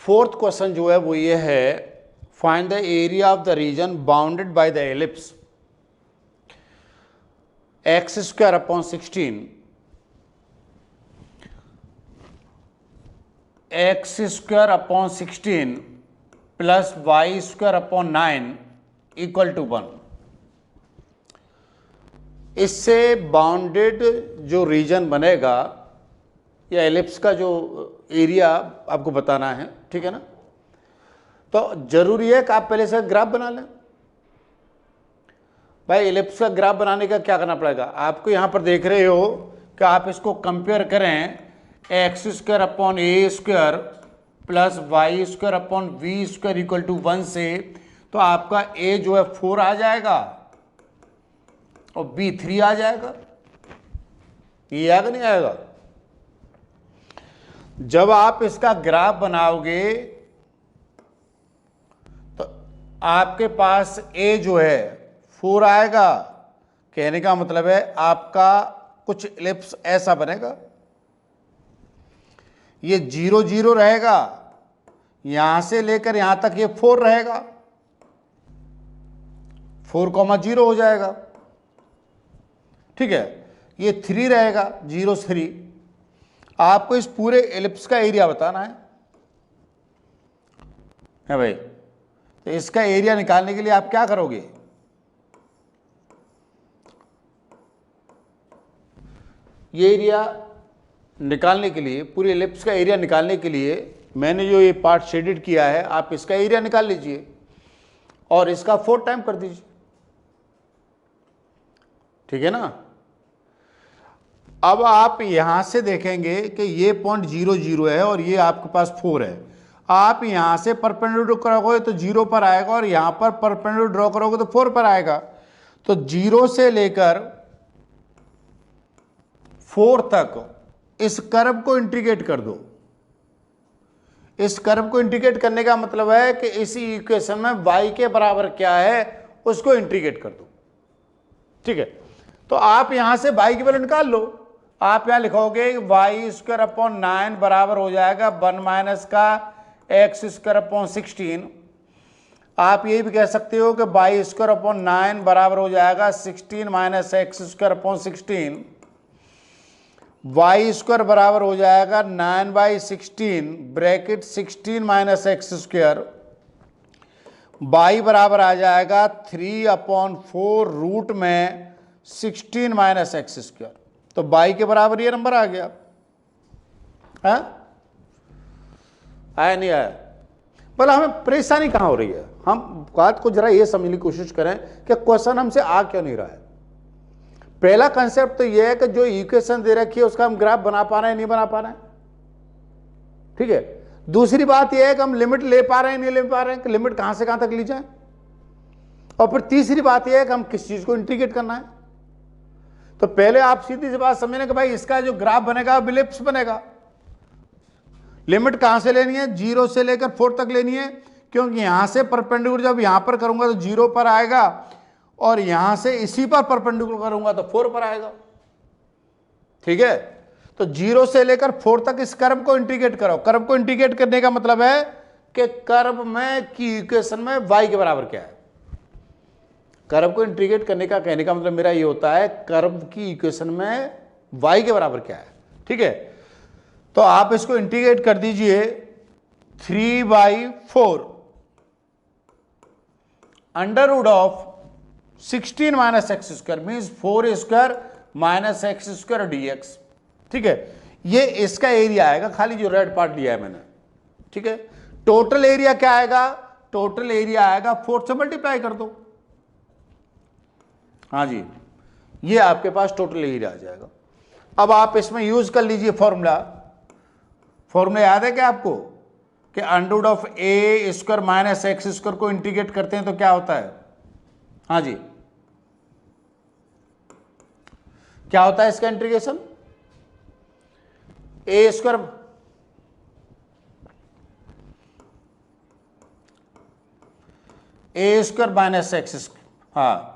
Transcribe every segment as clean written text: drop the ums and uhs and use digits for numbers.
Fourth question जो है वो ये है, find the area of the region bounded by the ellipse X square upon 16 X square upon 16 plus Y square upon 9 equal to 1। इससे bounded जो reason बनेगा या एलिप्स का जो एरिया आपको बताना है, ठीक है ना। तो जरूरी है कि आप पहले से ग्राफ बना लें। भाई एलिप्स का ग्राफ बनाने का क्या करना पड़ेगा, आपको यहां पर देख रहे हो कि आप इसको कंपेयर करें X square upon A square plus Y square upon V square equal to 1 से, तो आपका ए जो है 4 आ जाएगा और बी 3 आ जाएगा। ये आएगा नहीं आएगा। जब आप इसका ग्राफ बनाओगे तो आपके पास ए जो है 4 आएगा, कहने का मतलब है आपका कुछ एलिप्स ऐसा बनेगा, ये 0 0 रहेगा, यहां से लेकर यहां तक ये 4 रहेगा, 4,0 हो जाएगा, ठीक है। ये 3 रहेगा, 0 3। आपको इस पूरे एलिप्स का एरिया बताना है भाई। तो इसका एरिया निकालने के लिए आप क्या करोगे, ये एरिया निकालने के लिए, पूरे एलिप्स का एरिया निकालने के लिए मैंने जो ये पार्ट शेडेड किया है, आप इसका एरिया निकाल लीजिए और इसका 4 टाइम कर दीजिए, ठीक है ना। अब आप यहां से देखेंगे कि ये पॉइंट 0 0 है और ये आपके पास 4 है। आप यहां से परपेंडिकुलर करोगे तो 0 पर आएगा और यहां पर परपेंडिकुलर ड्रॉ करोगे तो 4 पर आएगा। तो 0 से लेकर 4 तक इस कर्व को इंटीग्रेट कर दो। इस कर्व को इंटीग्रेट करने का मतलब है कि इसी इक्वेशन में y के बराबर क्या है उसको इंटीग्रेट कर दो, ठीक है। तो आप यहां से y की वैल्यू निकाल लो। आप यहां लिखोगे वाई स्क्वायर अपॉन 9 बराबर हो जाएगा 1 माइनस का एक्स स्क्वायर अपॉन 16। आप ये भी कह सकते हो कि वाई स्क्वायर अपॉन 9 बराबर हो जाएगा 16 minus X square upon 16। Y square बराबर हो जाएगा 9/16 bracket 16 minus X square. Y बराबर आ जाएगा 3/4 रूट में 16 माइनस एक्स स्क्वायर। तो वाई के बराबर ये नंबर आ गया है, आया नहीं आया। बोला हमें परेशानी कहां हो रही है, हम बात को जरा ये समझने की कोशिश करें कि क्वेश्चन हमसे आ क्यों नहीं रहा है। पहला कंसेप्ट तो यह है कि जो इक्वेशन दे रखी है उसका हम ग्राफ बना पा रहे हैं नहीं बना पा रहे हैं, ठीक है। दूसरी बात यह है कि हम लिमिट ले पा रहे हैं नहीं ले पा रहे हैं, कि लिमिट कहां से कहां तक ली जाए। और फिर तीसरी बात यह है कि हम किस चीज को इंटीग्रेट करना है। तो पहले आप सीधी सी बात समझने कि भाई इसका जो ग्राफ बनेगा एलिप्स बनेगा। लिमिट कहां से लेनी है, 0 से लेकर 4 तक लेनी है, क्योंकि यहां से परपेंडिकुलर जब यहां पर करूंगा तो 0 पर आएगा और यहां से इसी पर परपेंडिकुलर करूंगा तो 4 पर आएगा, ठीक है। तो 0 से लेकर 4 तक इस कर्व को इंटीग्रेट करो। कर्व को इंटीग्रेट करने का मतलब है कि कर्व में की इक्वेशन में y के बराबर क्या है। कर्व को इंटीग्रेट करने का कहने का मतलब मेरा ये होता है कर्व की इक्वेशन में y के बराबर क्या है, ठीक है। तो आप इसको इंटीग्रेट कर दीजिए 3/4 under root of 16 minus X square means 4 square minus X square dx, ठीक है। ये इसका एरिया आएगा, खाली जो रेड पार्ट लिया है मैंने, ठीक है। टोटल एरिया क्या आएगा, टोटल एरिया आएगा 4 से मल्टीप्लाई कर दो, हाँ जी, ये आपके पास टोटल एरिया आ जाएगा। अब आप इसमें यूज कर लीजिए फॉर्मूला। फॉर्मूला याद है क्या आपको कि under root of A square minus X square को इंटीग्रेट करते हैं तो क्या होता है, हाँ जी, क्या होता है इसका इंटीग्रेशन, ए स्क्वायर माइनस एक्स स्क्वायर, हाँ,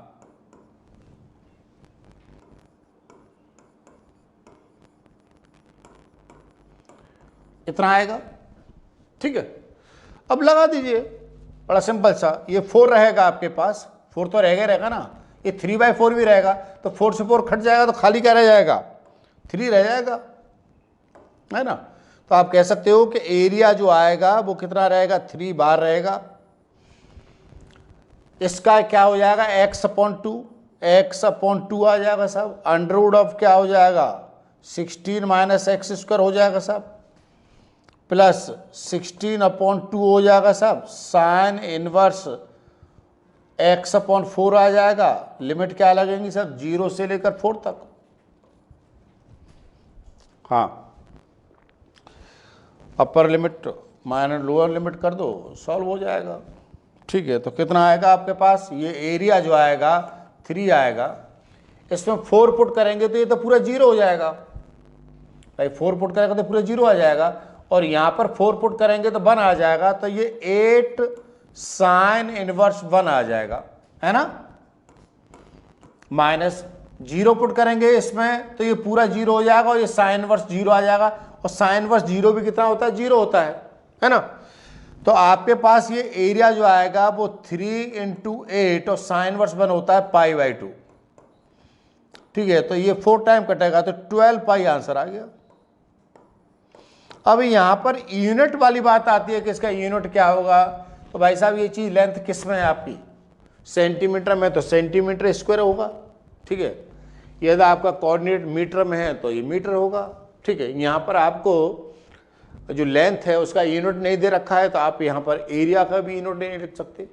इतना आएगा, ठीक है। अब लगा दीजिए, बड़ा सिंपल सा, ये 4 रहेगा आपके पास, 4 तो रहेगा ना, ये 3/4 भी रहेगा, तो 4 से 4 कट जाएगा तो खाली क्या रह जाएगा, 3 रह जाएगा, है ना। तो आप कह सकते हो कि एरिया जो आएगा वो कितना रहेगा, 3 बार रहेगा। इसका क्या हो जाएगा, x/2, x/2 आ जाएगा साहब, अंडर रूट ऑफ क्या हो जाएगा, 16 - x² हो जाएगा साहब, प्लस 16/2 हो जाएगा साहब, साइन इनवर्स x/4 आ जाएगा। लिमिट क्या लगेंगी साहब, 0 से लेकर 4 तक। हाँ, upper limit minus lower limit कर दो, सॉल्व हो जाएगा। ठीक है, तो कितना आएगा आपके पास, ये एरिया जो आएगा 3 आएगा, इसमें 4 पुट करेंगे तो ये तो पूरा 0 हो जाएगा भाई, 4 पुट करेंगे तो पूरा 0 आ जाएगा, और यहाँ पर 4 पुट करेंगे तो 1 आ जाएगा, तो ये 8 साइन इनवर्स 1 आ जाएगा, है ना। माइनस 0 पुट करेंगे इसमें तो ये पूरा 0 हो जाएगा, और ये साइन इनवर्स 0 आ जाएगा, और साइन इनवर्स 0 भी कितना होता है, 0 होता है ना। तो आपके पास ये एरिया जो आएगा वो 3 × 8 और साइन इनवर्स 1 होता है π/2। ठीक है, तो ये 4 टाइम कटेगा तो 12 पाई आंसर आ गया। अब यहां पर यूनिट वाली बात आती है कि इसका यूनिट क्या होगा, तो भाई साहब ये चीज लेंथ किस में है आपकी, सेंटीमीटर में, तो सेंटीमीटर स्क्वायर होगा। ठीक है, यदि आपका कोऑर्डिनेट मीटर में है तो ये मीटर होगा। ठीक है, यहाँ पर आपको जो लेंथ है उसका यूनिट नहीं दे रखा है, तो आप यहाँ पर एरिया का भी यूनिट नहीं लिख सकते।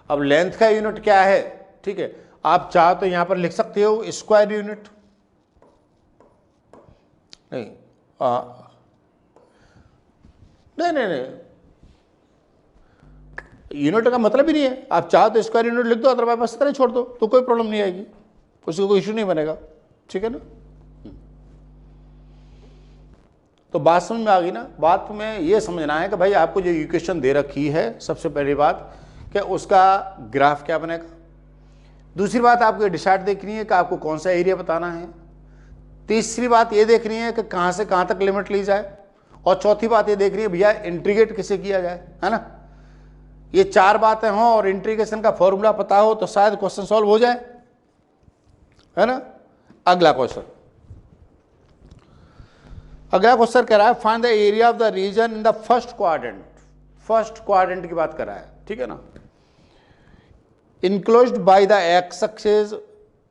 अब लेंथ का यूनिट क्या है, ठीक है, आप चाहो तो यहाँ पर लिख सकते हो स्क्वायर यूनिट, नहीं नहीं, यूनिट का मतलब ही नहीं है, आप चाहो तो स्क्वायर यूनिट लिख दो, अदरवाइज बस तरह छोड़ दो, तो कोई प्रॉब्लम नहीं आएगी, उसको कोई इशू नहीं बनेगा। ठीक है ना, तो बात समझ में आ गई ना। बात में ये समझना है कि भाई आपको जो इक्वेशन दे रखी है, सबसे पहली बात कि उसका ग्राफ क्या बनेगा। दूसरी बात आपको ये डिसाइड देखनी है कि आपको कौन सा एरिया बताना है। तीसरी बात ये देखनी है कि कहाँ से कहाँ तक लिमिट ली जाए, और चौथी बात ये देखनी है भैया इंटीग्रेट किसे किया जाए, है ना। ये 4 बातें हों और इंटीग्रेशन का फॉर्मूला पता हो तो शायद क्वेश्चन सॉल्व हो जाए, है ना। अगला क्वेश्चन कह रहा है find the area of the region in the first quadrant. First quadrant की बात कर रहा है, ठीक है ना। Enclosed by the X axis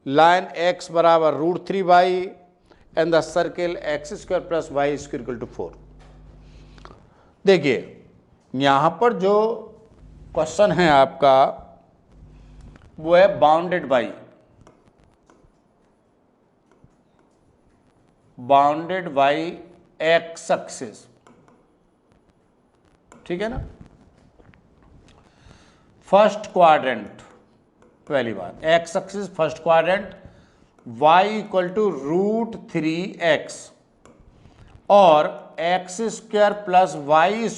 line x बराबर √3y and the circle x² + y² = 4। देखिए यहां पर जो क्वेश्चन है आपका वो है बाउंडेड बाई एक्स एक्सिस, ठीक है ना। फर्स्ट क्वाड्रेंट, पहली बात x axis first quadrant, y = √3x और x² + y²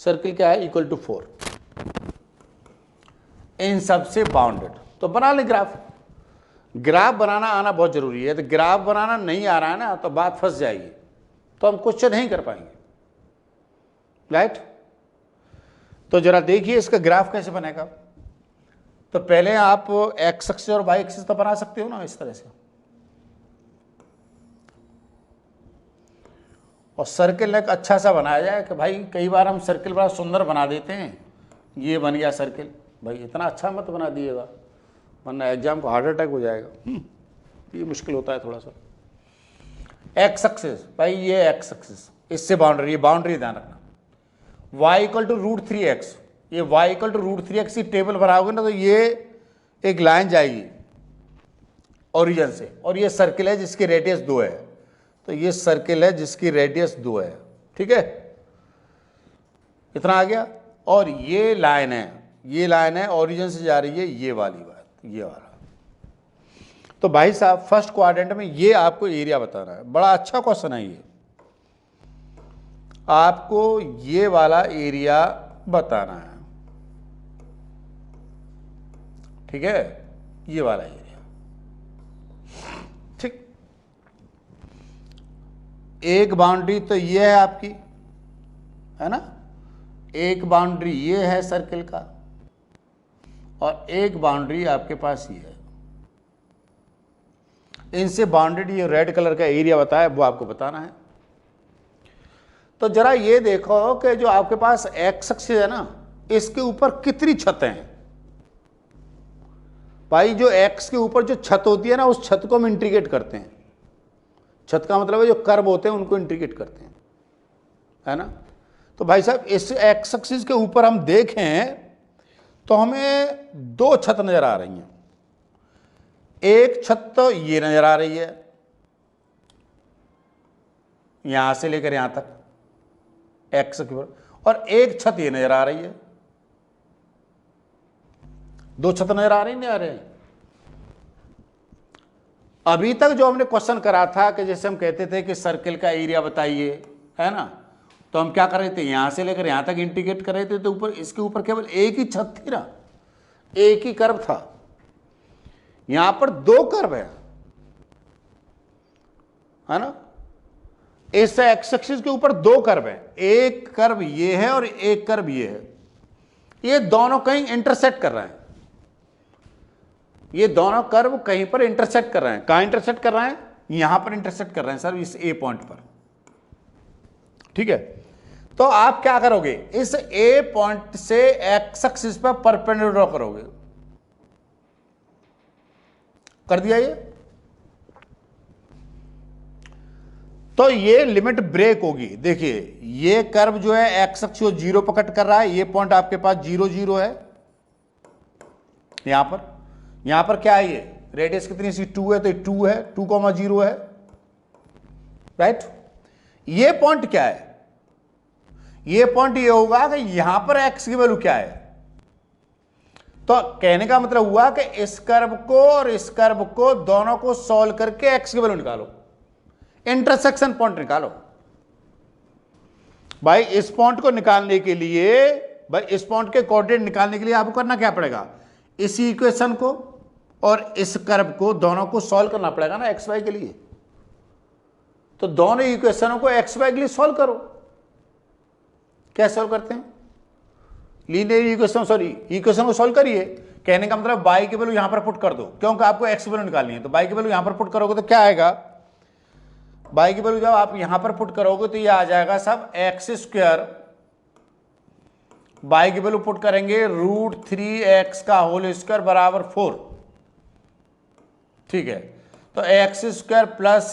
सर्किल क्या है =4, इन सबसे बाउंडेड। तो बना ले ग्राफ। ग्राफ बनाना आना बहुत जरूरी है, तो ग्राफ बनाना नहीं आ रहा है ना तो बात फंस जाएगी, तो हम क्वेश्चन नहीं कर पाएंगे, राइट। तो जरा देखिए इसका ग्राफ कैसे बनेगा। तो पहले आप एक्स एक्सिस और वाई एक्सिस तो बना सकते हो ना इस तरह से, और सर्किल एक अच्छा सा बनाया जाए कि भाई कई बार हम सर्किल बड़ा सुंदर बना देते हैं, ये बन गया सर्किल, भाई इतना अच्छा मत बना दिएगा वरना एग्जाम को हार्ट अटैक हो जाएगा, ये मुश्किल होता है थोड़ा सा। एक्स एक्सिस, भाई ये एक्स एक्सिस, इससे बाउंड्री, ये बाउंड्री ध्यान रखना। y = √3x, ये y = √3x की टेबल बनाओगे ना तो ये एक लाइन जाएगी ओरिजिन से, और ये सर्किल है जिसकी रेडियस 2 है, तो ये सर्किल है जिसकी रेडियस 2 है, ठीक है, इतना आ गया। और ये लाइन है ओरिजिन से जा रही है, ये वाली बात, ये वाला। तो भाई साहब फर्स्ट क्वाड्रेंट में ये आपको एरिया बताना है, बड़ा अच्छा क्वेश्चन है ये, आपको ये वाला एरिया बताना है, ठीक है, ये वाला एरिया, ठीक। एक बाउंड्री तो ये है आपकी, है ना, एक बाउंड्री ये है सर्किल का और एक बाउंड्री आपके पास ये है। इनसे बाउंडेड ये रेड कलर का एरिया बताया वो आपको बताना है। तो जरा ये देखो कि जो आपके पास एक्स एक्सिस है ना, इसके ऊपर कितनी छतें हैं। भाई जो एक्स के ऊपर जो छत होती है ना, उस छत को हम इंटीग्रेट करते हैं। छत का मतलब है जो कर्व होते हैं उनको इंटीग्रेट करते हैं, है ना। तो भाई साहब इस एक्स एक्सिस के ऊपर हम देखें तो हमें दो छत नजर आ रही हैं। एक छत तो ये नजर आ रही है, यहां से लेकर यहां तक एक्स के ऊपर, और एक छत ये नजर आ रही है। दो छत नजर आ रही नहीं आ रहे हैं। अभी तक जो हमने क्वेश्चन करा था कि जैसे हम कहते थे कि सर्किल का एरिया बताइए, है ना, तो हम क्या कर रहे थे, यहां से लेकर यहां तक इंटीग्रेट कर रहे थे। तो ऊपर इसके ऊपर केवल एक ही छत थी ना, एक ही कर्व था। यहां पर दो कर्व है ना। इस एक्स एक्सिस के ऊपर दो कर्व है, एक कर्व ये है और एक कर्व ये है। ये दोनों कहीं इंटरसेक्ट कर रहे हैं। ये दोनों कर्व कहीं पर इंटरसेक्ट कर रहे हैं। कहां इंटरसेक्ट कर रहे हैं? यहां पर इंटरसेक्ट कर रहे हैं सर, इस ए पॉइंट पर। ठीक है, तो आप क्या करोगे, इस ए पॉइंट से एक्स एक्सिस पर परपेंडिकुलर ड्रॉ करोगे। कर दिया ये, तो ये लिमिट ब्रेक होगी। देखिए ये कर्व जो है एक्स एक्सिस को जीरो पर कट कर रहा है। ये पॉइंट आपके पास 0 0 है। यहां पर क्या है, ये रेडियस कितनी सी 2 है, तो 2 है, 2,0 है, राइट। ये पॉइंट क्या है, ये पॉइंट ये होगा कि यहां पर एक्स की वैल्यू क्या है। तो कहने का मतलब हुआ कि इस कर्व को और इस कर्व को दोनों को सॉल्व करके एक्स की वैल्यू निकालो, इंटरसेक्शन पॉइंट निकालो। भाई इस पॉइंट को निकालने के लिए, भाई इस पॉइंट के कोऑर्डिनेट निकालने के लिए आपको करना क्या पड़ेगा, इस इक्वेशन को और इस कर्व को दोनों को सॉल्व करना पड़ेगा ना एक्स वाई के लिए। तो दोनों इक्वेशनों को एक्स वाई के लिए सॉल्व करो। क्या सॉल्व करते हैं, लीनियर इक्वेशन, सॉरी इक्वेशन को सॉल्व करिए। कहने का मतलब बाई की वैल्यू यहां पर पुट कर दो, क्योंकि आपको एक्स की वैल्यू निकालनी है। तो बाई की वैल्यू यहां पर पुट करोगे तो क्या आएगा, बाई की वैल्यू जब आप यहां पर पुट करोगे तो ये आ जाएगा सब एक्स स्क्वायर, बाई की वैल्यू पुट करेंगे √3x का होल स्क्वायर बराबर 4। ठीक है, तो एक्स स्क्वायर प्लस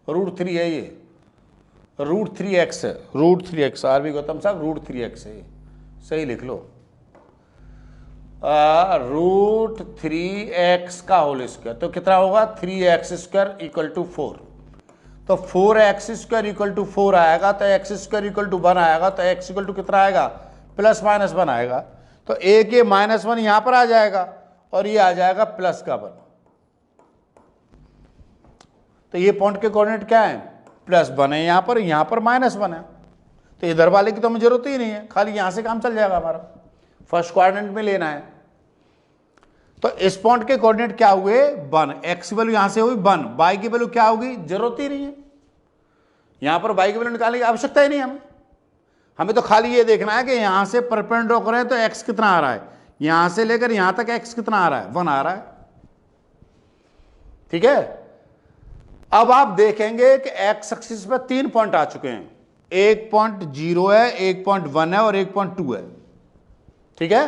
√3 है, ये √3x है, √3x आरबी गौतम साहब √3x है, सही लिख लो, √3x का होल स्क्वायर। तो कितना होगा, 3x स्क्वायर इक्वल टू 4। तो 4x स्क्वायर इक्वल टू 4 आएगा, तो x स्क्वायर इक्वल टू 1 आएगा, तो x इक्वल टू कितना आएगा, +-1 आएगा। तो एक ये -1 यहां पर आ जाएगा और ये आ जाएगा प्लस का 1। तो ये पॉइंट के कोऑर्डिनेट क्या है, +1 है यहां पर -1 है। तो इधर वाले की तो हमें जरूरत ही नहीं है, खाली यहां से काम चल जाएगा हमारा, फर्स्ट क्वाड्रेंट में लेना है। तो इस पॉइंट के कोऑर्डिनेट क्या हुए, 1, एक्स की वैल्यू यहां से हुई 1, बाई की वैल्यू क्या होगी, जरूरत ही नहीं है, यहां पर बाई की वैल्यू निकालने की आवश्यकता ही नहीं हमें तो खाली ये देखना है कि यहां से परपेंडिकुलर करें तो एक्स कितना आ रहा है, यहां से लेकर यहां तक एक्स कितना आ रहा है, 1 आ रहा है। ठीक है, अब आप देखेंगे कि एक्स एक्सिस पर 3 पॉइंट आ चुके हैं, एक पॉइंट 0 है, एक पॉइंट 1 है और एक पॉइंट 2 है। ठीक है,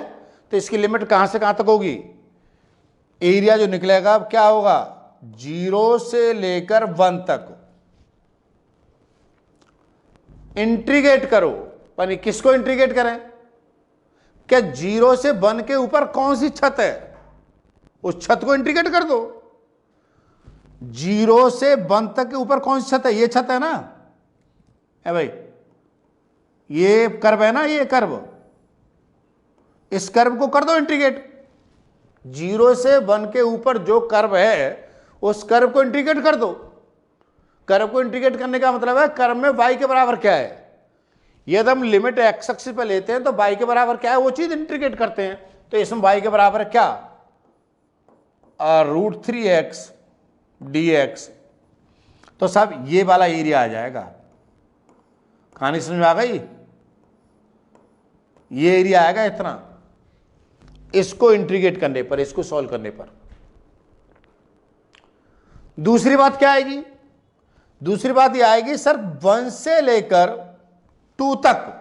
तो इसकी लिमिट कहां से कहां तक होगी, एरिया जो निकलेगा अब क्या होगा, 0 से लेकर 1 तक इंटीग्रेट करो। पर किसको इंटीग्रेट करें, क्या 0 से 1 के ऊपर कौन सी छत है, उस छत को इंटीग्रेट कर दो। 0 से 1 तक के ऊपर कौन सी छत है, ये छत है ना, है भाई, ये कर्व है ना, ये कर्व, इस कर्व को कर दो इंटीग्रेट। 0 से 1 के ऊपर जो कर्व है उस कर्व को इंटीग्रेट कर दो। कर्व को इंटीग्रेट करने का मतलब है कर्व में y के बराबर क्या है, यदि हम लिमिट एक्स एक्सिस पे लेते हैं तो y के बराबर क्या है वो चीज इंटीग्रेट करते हैं। तो इसमें y के बराबर क्या, √3x dx। तो साहब ये वाला एरिया आ जाएगा, कहानी समझ में आ गई। ये एरिया आएगा इतना, इसको इंटीग्रेट करने पर, इसको सॉल्व करने पर। दूसरी बात क्या आएगी? दूसरी बात ये आएगी सर 1 से लेकर 2 तक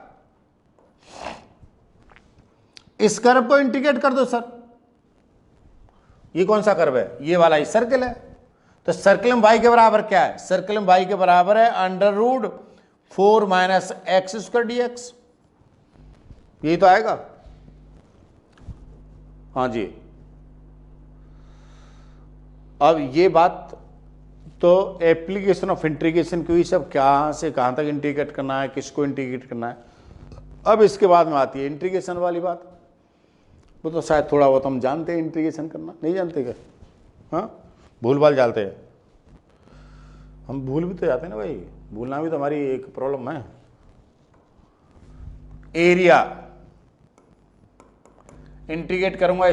इस कर्व को इंटीग्रेट कर दो सर। ये कौन सा कर्व है? ये वाला ही सर्कल है। तो सर्कल में y के बराबर क्या है? सर्कल में y के बराबर है √4 - x² dx। यही तो आएगा। हाँ जी। अब ये बात तो एप्लीकेशन ऑफ इंटीग्रेशन की हुई, सब कहाँ से कहाँ तक इंटीग्रेट करना है, किसको इंटीग्रेट करना है। अब इसके बाद में आती है इंटीग्रेशन वाली बात। वो तो शायद थोड़ा बहुत हम जानते हैं इंटीग्रेशन करना, नहीं जानते क्या? हाँ, भूल भाल जाते हैं हम, भूल भी तो जाते हैं ना भाई, भूलना भी तो हमारी एक प्रॉब्लम है। एरिया इंटीग्रेट करूंगा,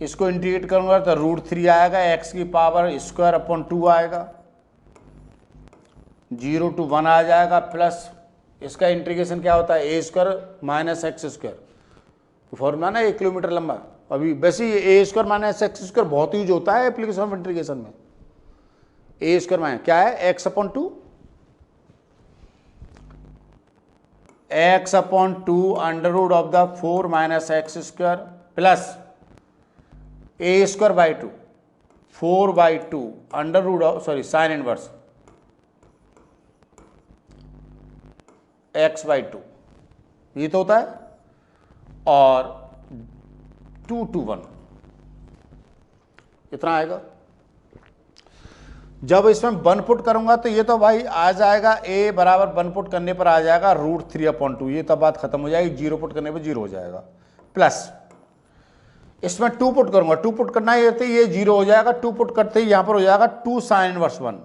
इसको इंटीग्रेट करूंगा तो √3 आएगा, x² आएगा, 0 to 1 आ जाएगा, प्लस इसका इंटीग्रेशन क्या होता है? a² - x²। फॉर्मूला ना 1 किलोमीटर लंबा। अभी वैसे ये a² - x² बहुत यूज होता है एप्लीकेशन ऑफ इंटीग्रेशन में। a² क्या है? x/2 √4 - x² plus a²/2 4/2 sin inverse x/2, ये तो होता है। और 2 to 1 इतना आएगा। जब इसमें 1 पुट करूंगा तो ये तो भाई आ जाएगा, a बराबर 1 पुट करने पर आ जाएगा √3/2। ये तब बात खत्म हो जाएगी, 0 पुट करने पर 0 हो जाएगा। प्लस इसमें 2 पुट करूंगा, 2 पुट करना ये 0 हो जाएगा, 2 पुट करते ही यहां पर हो जाएगा 2 sin इनवर्स 1।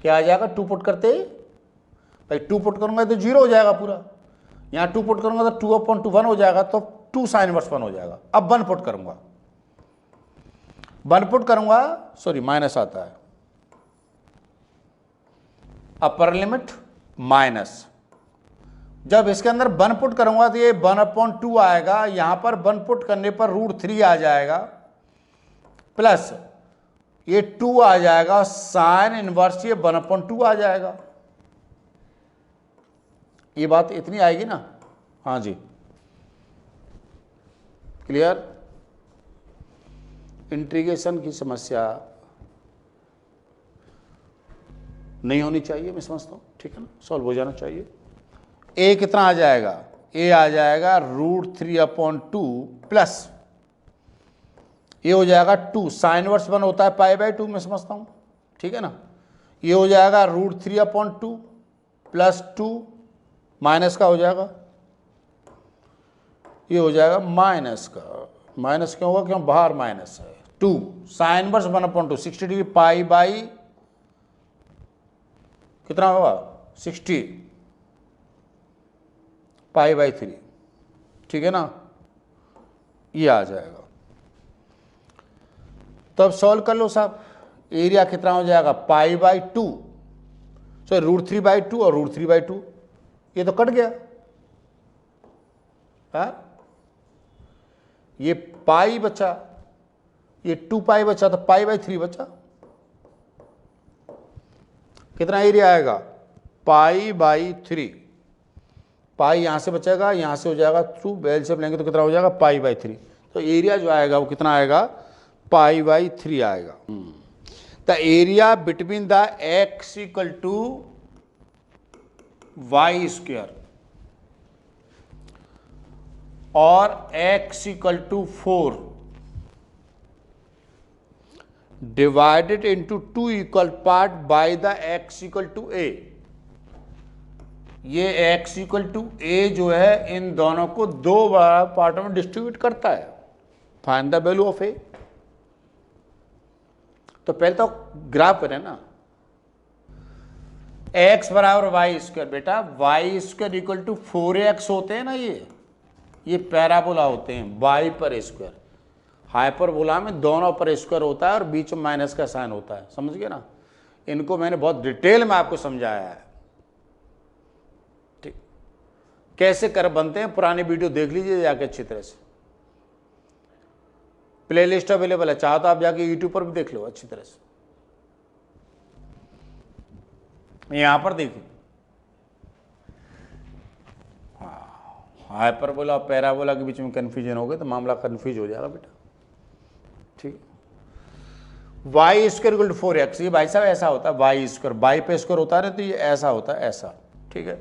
क्या आ जाएगा 2 पुट करते ही? भाई 2 पुट करूंगा तो 0 हो जाएगा पूरा, यहां 2 पुट करूंगा तो 2/1 हो जाएगा, तो 2 sin इनवर्स 1 हो जाएगा। अब 1 पुट करूंगा, 1 पुट करूंगा, सॉरी माइनस आता है, अपर लिमिट माइनस। जब इसके अंदर 1 पुट करूंगा तो ये 1/2 आएगा, यहां पर 1 पुट करने पर √3 आ जाएगा, प्लस ये 2 आ जाएगा, साइन इनवर्स ये 1/2 आ जाएगा। ये बात इतनी आएगी ना? हाँ जी, क्लियर? इंटीग्रेशन की समस्या नहीं होनी चाहिए, मैं समझता हूं, ठीक है ना, सॉल्व हो जाना चाहिए। ए कितना आ जाएगा? ए आ जाएगा √3/2 प्लस ये हो जाएगा 2 साइन इनवर्स 1 होता है π/2, मैं समझता हूं, ठीक है ना। ये हो जाएगा √3/2 प्लस 2 माइनस का हो जाएगा, ये हो जाएगा माइनस का। माइनस क्यों होगा? क्यों? बाहर माइनस है। 2 साइन इनवर्स 1/2 60 डिग्री π/, कितना होगा? 60 π/3, ठीक है ना, ये आ जाएगा। तो अब सॉल्व कर लो साहब। एरिया कितना हो जाएगा? π/2, सो √3/2 और √3/2, ये तो कट गया। हाँ, ये पाई बचा, ये 2π बचा, तो π/3 बचा। कितना एरिया आएगा? π/3। पाई यहां से बचेगा, यहां से हो जाएगा 2, बेल शेप लेंगे तो कितना हो जाएगा? π/3। तो एरिया जो आएगा वो कितना आएगा? π/3 आएगा। The area between the x = y² और x = 4 divided into 2 equal part by the x = a। ये x = a जो है इन दोनों को 2 पार्टों में डिस्ट्रीब्यूट करता है। Find the value of a। तो पहले तो ग्राफ करें ना, x बराबर y²। बेटा y² = 4x होते हैं ना, ये पैराबोला होते हैं, y पर स्क्वायर। हाइपरबोला में दोनों पर स्क्वायर होता है और बीच में माइनस का साइन होता है, समझ गए ना। इनको मैंने बहुत डिटेल में आपको समझाया है, ठीक। कैसे कर्व बनते हैं, पुराने वीडियो देख लीजिए जाके अच्छी तरह से, प्लेलिस्ट अवेलेबल है, चाहो तो आप जाके यूट्यूब पर भी देख लो अच्छी तरह से। यहां पर देखिए हाइपरबोला और पैराबोला के बीच में कंफ्यूजन हो गया तो मामला कंफ्यूज हो जाएगा बेटा, ठीक। Y square equal to 4x, ये भाई साहब ऐसा होता है, वाई स्क्वायर बाई पे स्क्वायर होता है तो ये ऐसा होता है, ऐसा, ठीक है।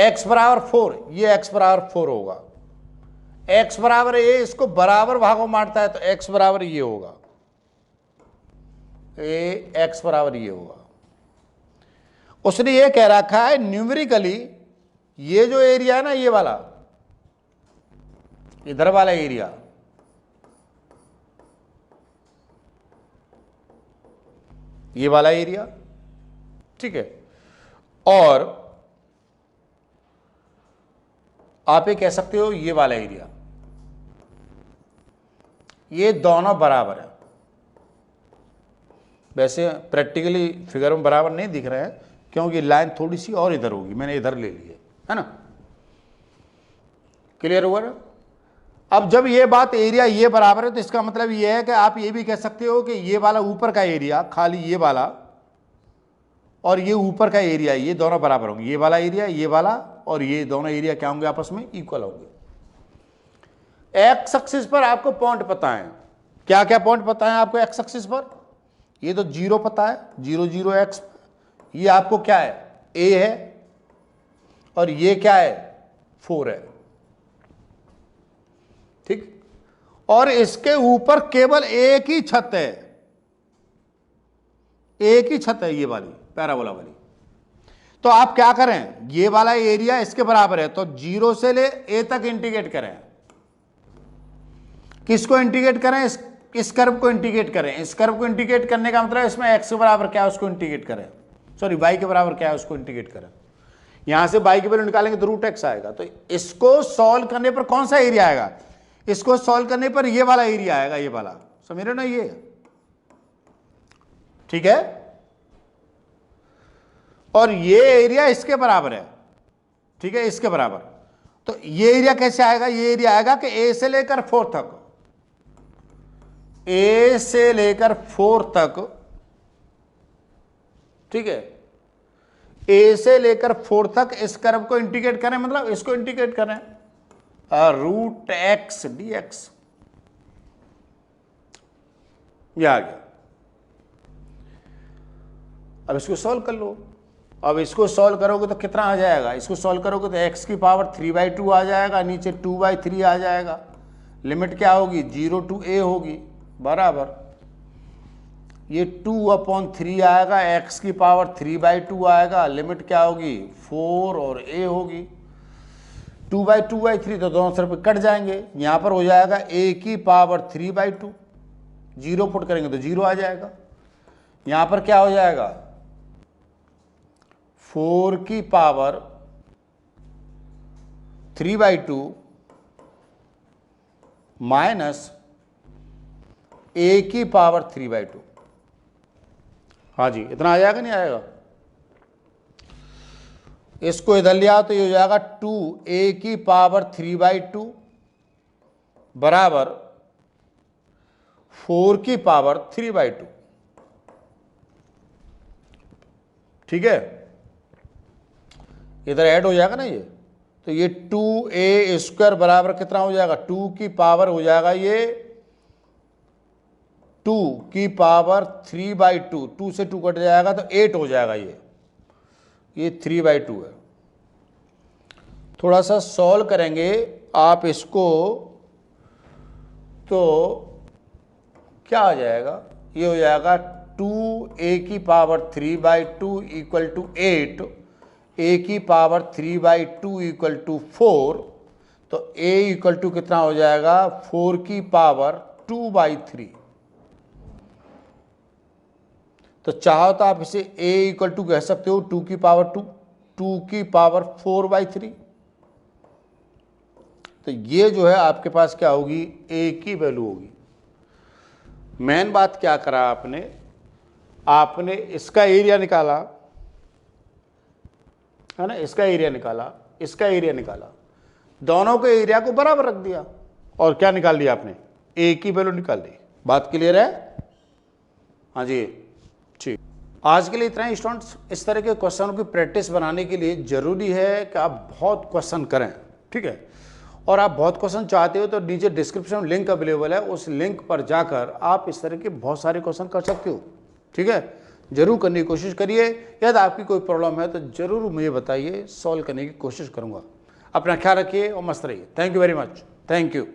x बराबर 4, ये x बराबर 4 होगा, x बराबर ए, इसको बराबर भागों बांटता है तो x बराबर ये होगा, ए x बराबर ये होगा। उसने ये कह रखा है न्यूमेरिकली ये जो एरिया है ना, ये वाला, इधर वाला एरिया, ये वाला एरिया, ठीक है, और आप ये कह सकते हो ये वाला एरिया, ये दोनों बराबर है। वैसे प्रैक्टिकली फिगर में बराबर नहीं दिख रहे हैं क्योंकि लाइन थोड़ी सी और इधर होगी, मैंने इधर ले ली है ना, क्लियर हुआ ना। अब जब ये बात एरिया ये बराबर है तो इसका मतलब ये है कि आप ये भी कह सकते हो कि ये वाला ऊपर का एरिया, खाली ये वाला और ये ऊपर का एरिया, ये दोनों बराबर होंगे, ये वाला एरिया, ये वाला, और ये दोनों एरिया क्या होंगे, आपस में इक्वल होंगे। एक्स एक्सिस पर आपको पॉइंट पता है, क्या क्या पॉइंट पता है आपको एक्स एक्सिस पर, ये तो 0 पता है, 0 0 एक्स, ये आपको क्या है, ए है, और ये क्या है, 4 है, ठीक। और इसके ऊपर केवल एक ही छत है, एक ही छत है, ये वाली पैराबोला वाली। तो आप क्या करें, ये वाला एरिया इसके बराबर है तो 0 से ले ए तक इंटीग्रेट करें। किसको इंटीग्रेट करें, इस कर्व को इंटीग्रेट करें। इस कर्व को इंटीग्रेट करने का मतलब इसमें एक्स के बराबर क्या है उसको इंटीग्रेट करें, सॉरी वाई के बराबर क्या है उसको इंटीग्रेट करें। यहां से वाई की वैल्यू निकालेंगे तो रूट एक्स आएगा। तो इसको सॉल्व करने पर कौन सा एरिया आएगा, इसको सॉल्व करने पर ये वाला एरिया आएगा, ये वाला, समझ रहे हो ना, ये, ठीक है। और ये एरिया इसके बराबर है, ठीक है, इसके बराबर। तो ये एरिया कैसे आएगा, ये एरिया आएगा कि ए से लेकर 4 तक, ए से लेकर 4 तक, ठीक है, ए से लेकर 4 तक इस कर्व को इंटीग्रेट करें, मतलब इसको इंटीग्रेट करें, रूट एक्स डी एक्स, यह आ गया। अब इसको सॉल्व कर लो। अब इसको सॉल्व करोगे तो कितना आ जाएगा, इसको सॉल्व करोगे तो x की पावर 3/2 आ जाएगा, नीचे 2/3 आ जाएगा, लिमिट क्या होगी 0 to a होगी, बराबर ये 2/3 आएगा, x की पावर 3/2 आएगा, लिमिट क्या होगी 4 और a होगी, 2/2/3 तो दोनों तरफ कट जाएंगे, यहाँ पर हो जाएगा a की पावर 3/2, 0 पुट करेंगे तो 0 आ जाएगा, यहाँ पर क्या हो जाएगा 4 की पावर 3/2 माइनस a की पावर 3/2, हाँ जी, इतना आ जाएगा नहीं आएगा। इसको इधर ले आओ तो ये हो जाएगा 2a की पावर 3/2 बराबर 4 की पावर 3/2, ठीक है, इधर ऐड हो जाएगा ना ये, तो ये 2a स्क्वायर बराबर कितना हो जाएगा, 2 की पावर हो जाएगा ये 2 की पावर 3/2, 2 से 2 कट जाएगा तो 8 हो जाएगा, ये 3/2 है। थोड़ा सा सॉल्व करेंगे आप इसको तो क्या आ जाएगा, ये हो जाएगा 2a की पावर 3/2 इक्वल टू 8, a की पावर 3/2 इक्वल टू 4, तो a इक्वल टू कितना हो जाएगा 4 की पावर 2/3। तो चाहो तो आप इसे a इक्वल टू कह सकते हो 2 की पावर 2 की पावर 4/3। तो ये जो है आपके पास क्या होगी, a की वैल्यू होगी। मेन बात क्या करा आपने इसका एरिया निकाला है ना, इसका एरिया निकाला, इसका एरिया निकाला, दोनों के एरिया को बराबर रख दिया और क्या निकाल लिया आपने, ए की वैल्यू निकाल दी। बात क्लियर है? हाँ जी ठीक। आज के लिए इतना ही स्टूडेंट्स। इस तरह के क्वेश्चनों की प्रैक्टिस बनाने के लिए जरूरी है कि आप बहुत क्वेश्चन करें, ठीक है। और आप बहुत क्वेश्चन चाहते हो तो नीचे डिस्क्रिप्शन में लिंक अवेलेबल है, उस लिंक पर जाकर आप इस तरह के बहुत सारे क्वेश्चन कर सकते हो, ठीक है। जरूर करने की कोशिश करिए। यदि आपकी कोई प्रॉब्लम है तो जरूर मुझे बताइए, सॉल्व करने की कोशिश करूंगा। अपना ख्याल रखिए और मस्त रहिए। Thank you very much. Thank you.